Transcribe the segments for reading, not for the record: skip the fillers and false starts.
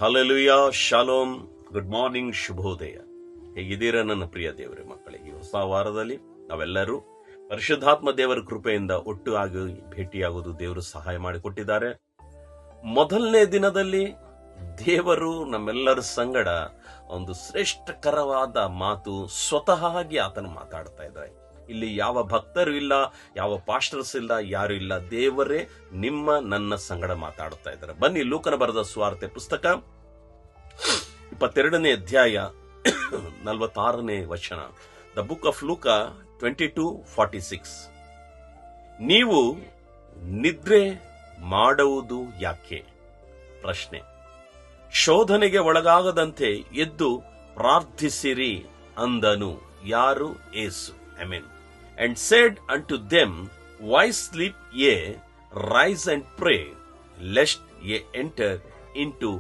Hallelujah, shalom, good morning, ಶುಭೋದಯ. ಹೇಗಿದ್ದೀರಾ ನನ್ನ ಪ್ರಿಯ ದೇವರ ಮಕ್ಕಳಿಗೆ? ಹೊಸ ವಾರದಲ್ಲಿ ನಾವೆಲ್ಲರೂ ಪರಿಶುದ್ಧಾತ್ಮ ದೇವರ ಕೃಪೆಯಿಂದ ಒಟ್ಟಾಗಿ ಭೇಟಿಯಾಗುವುದು ದೇವರು ಸಹಾಯ ಮಾಡಿಕೊಟ್ಟಿದ್ದಾರೆ. ಮೊದಲನೇ ದಿನದಲ್ಲಿ ದೇವರು ನಮ್ಮೆಲ್ಲರ ಸಂಗಡ ಒಂದು ಶ್ರೇಷ್ಠಕರವಾದ ಮಾತು ಸ್ವತಃ ಆಗಿ ಆತನು ಮಾತಾಡ್ತಾ ಇದ್ದಾರೆ. ಇಲ್ಲಿ ಯಾವ ಭಕ್ತರು ಇಲ್ಲ, ಯಾವ ಪಾಸ್ಟರ್ಸ್ ಇಲ್ಲ, ಯಾರು ಇಲ್ಲ, ದೇವರೇ ನನ್ನ ಸಂಗಡ ಮಾತಾಡ್ತಾ ಇದ್ದಾರೆ. ಬನ್ನಿ, ಲೂಕನ ಬರೆದ ಸುವಾರ್ತೆ ಪುಸ್ತಕ 22ನೇ ಅಧ್ಯಾಯ 46ನೇ ವಚನ. The book of Luke 22:46. ನೀವು ನಿದ್ರೆ ಮಾಡುವುದು ಯಾಕೆ? ಪ್ರಶ್ನೆ. ಶೋಧನೆಗೆ ಒಳಗಾಗದಂತೆ ಎದ್ದು ಪ್ರಾರ್ಥಿಸಿರಿ ಅಂದನು. ಯಾರು? ಯೇಸು. Amen. And said unto them, Why sleep ye? Rise and pray, lest ye enter into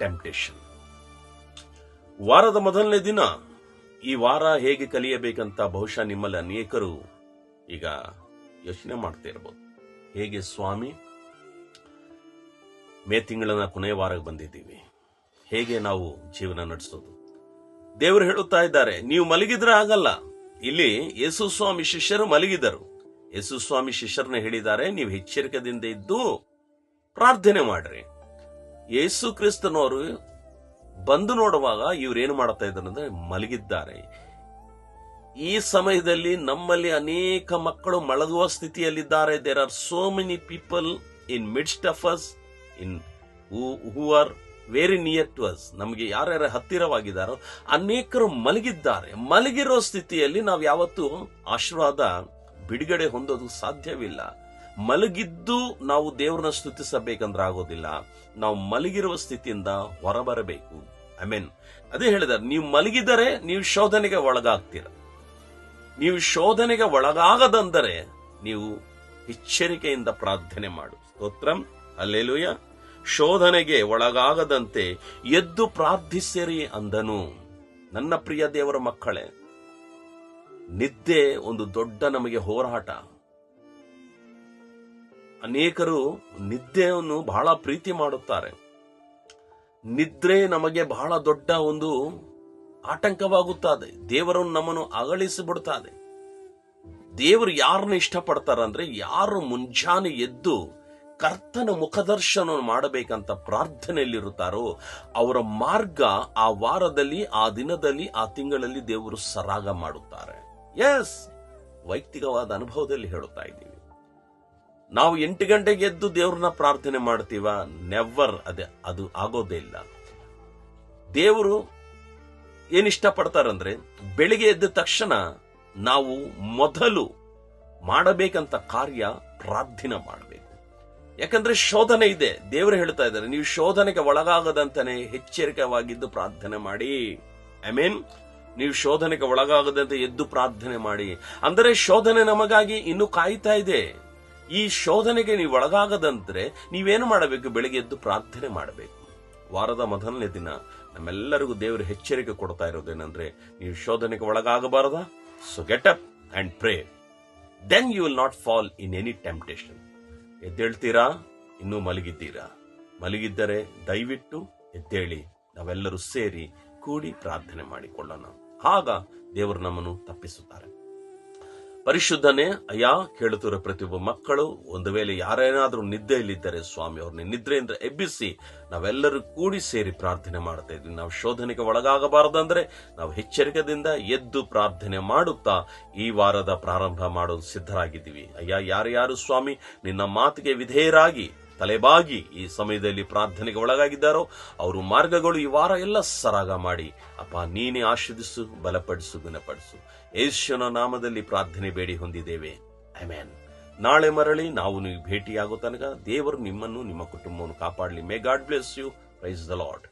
temptation. ವಾರದ ಮೊದಲನೇ ದಿನ. ಈ ವಾರ ಹೇಗೆ ಕಲಿಯಬೇಕಂತ ಬಹುಶಃ ನಿಮ್ಮಲ್ಲಿ ಅನೇಕರು ಈಗ ಯೋಚನೆ ಮಾಡ್ತಾ ಇರಬಹುದು. ಹೇಗೆ ಸ್ವಾಮಿ, ಮೇ ತಿಂಗಳನ್ನ ಕೊನೆಯ ವಾರಕ್ಕೆ ಬಂದಿದ್ದೀವಿ, ಹೇಗೆ ನಾವು ಜೀವನ ನಡೆಸೋದು? ದೇವರು ಹೇಳುತ್ತಾ ಇದ್ದಾರೆ, ನೀವು ಮಲಗಿದ್ರೆ ಆಗಲ್ಲ. ಇಲ್ಲಿ ಯೇಸು ಸ್ವಾಮಿ ಶಿಷ್ಯರು ಮಲಗಿದರು. ಯೇಸು ಸ್ವಾಮಿ ಶಿಷ್ಯರನ್ನ ಹೇಳಿದ್ದಾರೆ, ನೀವು ಎಚ್ಚರಿಕೆದಿಂದ ಇದ್ದು ಪ್ರಾರ್ಥನೆ ಮಾಡ್ರಿ. ಯೇಸು ಕ್ರಿಸ್ತನವರು ಬಂದು ನೋಡುವಾಗ ಇವ್ರೇನು ಮಾಡ್ತಾ ಇದ್ದಾರೆ ಅಂದ್ರೆ ಮಲಗಿದ್ದಾರೆ. ಈ ಸಮಯದಲ್ಲಿ ನಮ್ಮಲ್ಲಿ ಅನೇಕ ಮಕ್ಕಳು ಮಲಗುವ ಸ್ಥಿತಿಯಲ್ಲಿದ್ದಾರೆ. There are so many people in midst of us, in who are very near to us. ನಮಗೆ ಯಾರ್ಯಾರು ಹತ್ತಿರವಾಗಿದ್ದಾರೋ ಅನೇಕರು ಮಲಗಿದ್ದಾರೆ. ಮಲಗಿರೋ ಸ್ಥಿತಿಯಲ್ಲಿ ನಾವು ಯಾವತ್ತೂ ಆಶೀರ್ವಾದ ಬಿಡುಗಡೆ ಹೊಂದೋದು ಸಾಧ್ಯವಿಲ್ಲ. ಮಲಗಿದ್ದು ನಾವು ದೇವರನ್ನ ಸ್ತುತಿಸಬೇಕಂದ್ರೆ ಆಗೋದಿಲ್ಲ. ನಾವು ಮಲಗಿರುವ ಸ್ಥಿತಿಯಿಂದ ಹೊರಬರಬೇಕು. ಆಮೆನ್. ಅದೇ ಹೇಳಿದಾರೆ, ನೀವು ಮಲಗಿದರೆ ನೀವು ಶೋಧನೆಗೆ ಒಳಗಾಗ್ತೀರ. ನೀವು ಶೋಧನೆಗೆ ಒಳಗಾಗದಂದರೆ ನೀವು ಎಚ್ಚರಿಕೆಯಿಂದ ಪ್ರಾರ್ಥನೆ ಮಾಡು. ಸ್ತೋತ್ರಂ, ಹಲ್ಲೆಲೂಯಾ. ಶೋಧನೆಗೆ ಒಳಗಾಗದಂತೆ ಎದ್ದು ಪ್ರಾರ್ಥಿಸಿರಿ ಅಂದನು. ನನ್ನ ಪ್ರಿಯ ದೇವರ ಮಕ್ಕಳೇ, ನಿದ್ದೆ ಒಂದು ದೊಡ್ಡ ನಮಗೆ ಹೋರಾಟ. ಅನೇಕರು ನಿದ್ದೆಯನ್ನು ಬಹಳ ಪ್ರೀತಿ ಮಾಡುತ್ತಾರೆ. ನಿದ್ರೆ ನಮಗೆ ಬಹಳ ದೊಡ್ಡ ಒಂದು ಆಟಂಕವಾಗುತ್ತದೆ. ದೇವರನ್ನು ನಮ್ಮನ್ನು ಅಗಳಿಸಿಬಿಡುತ್ತದೆ. ದೇವರು ಯಾರನ್ನು ಇಷ್ಟಪಡ್ತಾರಂದ್ರೆ, ಯಾರು ಮುಂಜಾನೆ ಎದ್ದು ಕರ್ತನ ಮುಖದರ್ಶನ ಮಾಡಬೇಕಂತ ಪ್ರಾರ್ಥನೆಯಲ್ಲಿರುತ್ತಾರೋ ಅವರ ಮಾರ್ಗ ಆ ವಾರದಲ್ಲಿ, ಆ ದಿನದಲ್ಲಿ, ಆ ತಿಂಗಳಲ್ಲಿ ದೇವರು ಸರಾಗ ಮಾಡುತ್ತಾರೆ. ಎಸ್, ವೈಯಕ್ತಿಕವಾದ ಅನುಭವದಲ್ಲಿ ಹೇಳುತ್ತಾ ಇದ್ದೀವಿ. ನಾವು 8 ಗಂಟೆಗೆ ಎದ್ದು ದೇವ್ರನ್ನ ಪ್ರಾರ್ಥನೆ ಮಾಡ್ತೀವ? ನೆವರ್. ಅದು ಆಗೋದೇ ಇಲ್ಲ. ದೇವರು ಏನಿಷ್ಟಪಡ್ತಾರಂದ್ರೆ, ಬೆಳಿಗ್ಗೆ ಎದ್ದ ತಕ್ಷಣ ನಾವು ಮೊದಲು ಮಾಡಬೇಕಂತ ಕಾರ್ಯ ಪ್ರಾರ್ಥನೆ ಮಾಡಬೇಕು. ಯಾಕಂದ್ರೆ ಶೋಧನೆ ಇದೆ. ದೇವರು ಹೇಳ್ತಾ ಇದ್ದಾರೆ, ನೀವು ಶೋಧನೆಗೆ ಒಳಗಾಗದಂತಾನೆ ಎಚ್ಚರಿಕೆವಾಗಿದ್ದು ಪ್ರಾರ್ಥನೆ ಮಾಡಿ. ಆಮೆನ್. ನೀವು ಶೋಧನೆಗೆ ಒಳಗಾಗದಂತೆ ಎದ್ದು ಪ್ರಾರ್ಥನೆ ಮಾಡಿ. ಅಂದರೆ ಶೋಧನೆ ನಮಗಾಗಿ ಇನ್ನು ಕಾಯ್ತಾ ಇದೆ. ಈ ಶೋಧನೆಗೆ ನೀವು ಒಳಗಾಗದಂದ್ರೆ ನೀವೇನು ಮಾಡಬೇಕು? ಬೆಳಿಗ್ಗೆ ಎದ್ದು ಪ್ರಾರ್ಥನೆ ಮಾಡಬೇಕು. ವಾರದ ಮೊದಲನೇ ದಿನ ನಮ್ಮೆಲ್ಲರಿಗೂ ದೇವರು ಎಚ್ಚರಿಕೆ ಕೊಡ್ತಾ ಇರೋದೇನಂದ್ರೆ, ನೀವು ಶೋಧನೆಗೆ ಒಳಗಾಗಬಾರದಾ? So get up and pray, then you will not fall in any temptation. ಎದ್ದೇಳ್ತೀರಾ? ಇನ್ನೂ ಮಲಗಿದ್ದೀರಾ? ಮಲಗಿದ್ದರೆ ದಯವಿಟ್ಟು ಎದ್ದೇಳಿ, ನಾವೆಲ್ಲರೂ ಸೇರಿ ಕೂಡಿ ಪ್ರಾರ್ಥನೆ ಮಾಡಿಕೊಳ್ಳೋಣ. ಆಗ ದೇವರು ನಮ್ಮನ್ನು ತಪ್ಪಿಸುತ್ತಾರೆ. ಪರಿಶುದ್ಧನೇ ಅಯ್ಯ, ಕೇಳುತ್ತಿರೋ ಪ್ರತಿಯೊಬ್ಬ ಮಕ್ಕಳು ಒಂದು ವೇಳೆ ಯಾರೇನಾದ್ರೂ ನಿದ್ದೆಯಲ್ಲಿದ್ದರೆ ಸ್ವಾಮಿ, ಅವ್ರನ್ನ ನಿದ್ರೆಯಿಂದ ಎಬ್ಬಿಸಿ ನಾವೆಲ್ಲರೂ ಕೂಡಿ ಸೇರಿ ಪ್ರಾರ್ಥನೆ ಮಾಡ್ತಾ ಇದ್ವಿ. ನಾವು ಶೋಧನೆಗೆ ಒಳಗಾಗಬಾರದಂದ್ರೆ ನಾವು ಎಚ್ಚರಿಕೆದಿಂದ ಎದ್ದು ಪ್ರಾರ್ಥನೆ ಮಾಡುತ್ತಾ ಈ ವಾರದ ಪ್ರಾರಂಭ ಮಾಡೋದು ಸಿದ್ಧರಾಗಿದ್ದೀವಿ. ಅಯ್ಯ, ಯಾರ್ಯಾರು ಸ್ವಾಮಿ ನಿನ್ನ ಮಾತಿಗೆ ವಿಧೇಯರಾಗಿ ತಲೆಬಾಗಿ ಈ ಸಮಯದಲ್ಲಿ ಪ್ರಾರ್ಥನೆಗೆ ಒಳಗಾಗಿದ್ದಾರೋ ಅವರು ಮಾರ್ಗಗಳು ಈ ವಾರ ಎಲ್ಲ ಸರಾಗ ಮಾಡಿ ಅಪ್ಪ ನೀನೇ ಆಶೀರ್ವದಿಸು, ಬಲಪಡಿಸು, ಗುಣಪಡಿಸು. ಯೇಸುವಿನ ನಾಮದಲ್ಲಿ ಪ್ರಾರ್ಥನೆ ಬೇಡಿ ಹೊಂದಿದ್ದೇವೆ. ಆಮೆನ್. ನಾಳೆ ಮರಳಿ ನಾವು ನೀವು ಭೇಟಿಯಾಗೋ ತನಕ ದೇವರು ನಿಮ್ಮನ್ನು ನಿಮ್ಮ ಕುಟುಂಬವನ್ನು ಕಾಪಾಡಲಿ. May God bless you. Praise the lord.